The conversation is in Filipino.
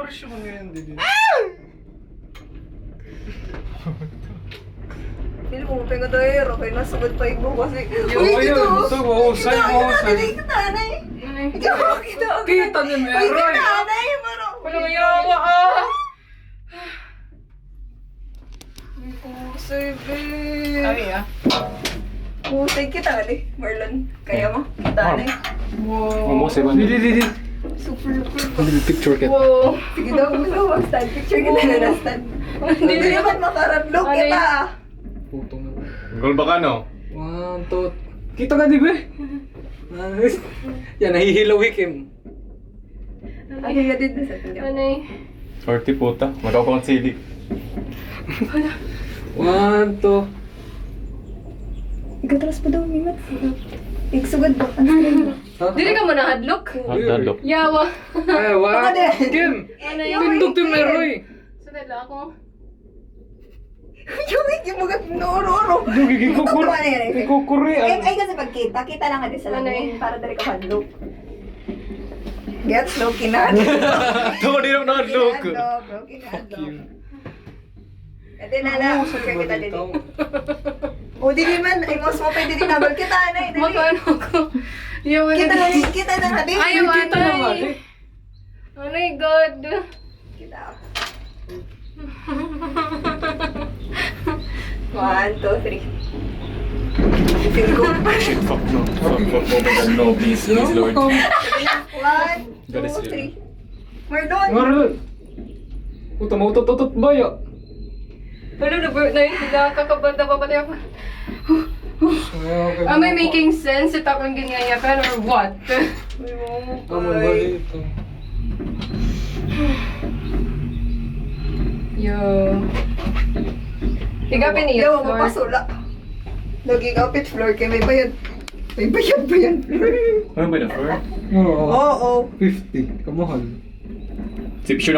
presyo mo ngayon din. Hindi mo penga tayo, okay na sugod pa ibo kasi. Uy, ito! Ito, mahusay, mahusay. Kita nanay! Kita Kita ni Meroy! Kita nanay! Walang yawa ah! Pusay, babe! Ay ah. Pusay kita gali, Marlon. Kaya mo? Kita nanay. Mo, say ba? Di. Super cool. Hindi picture kita. Wow. Sige daw, gusto mo stand picture kita na stand. Hindi naman makaradlog kita. Puto na. Goal ba ka, no? 1, 2. Kita ka, di ba? Nice. Yan, nahihilaw hikim. Ay, din na sa tingin. Anay. Sorty puta. Mataw ko ang sili. 1, 2. Igatras pa daw, Mimat. Igsugod ba? Ano rin? Dili ka mo nahadlok? Hadlok. Yawa. Ay, Baka din. Kim! Ano yun? Tindog ti Meroy! Sunod lang ako. Yung yung mga noro-oro. Kukuri. Ay kasi pagkita, kita lang natin sa lamin para dali ka hadlok. Gets low, kinahadlok. Ito ko din ang nakadlok. Kinahadlok, bro, kinahadlok. Ate nana, sure kita din. O di man, ay mas mo pwede din nabal kita, anay. Magkano ako? Yawa na. Kita na natin. Ayaw Kita na nga, anay. eh. Oh my God. Kita. 1, 2, 3. Feel ko. Shit, fuck no. Fuck, oh my god, no, please, please, Lord. 1, God is 2, real. 3. Marlon! Marlon! Puta, mautot-utot ba ya? Wala na ba? Nakakabanda pa pati ako. Am I making sense? Ito akong ganyanyakan or what? Amo ba dito? Yo. Tigapin niyo. Yawa, mapasula. Naging kapit floor kay may bayad. May bayad ba yan? Ano ba na, Flor? Oo. Oo. 50. Kamahal. Sip, sure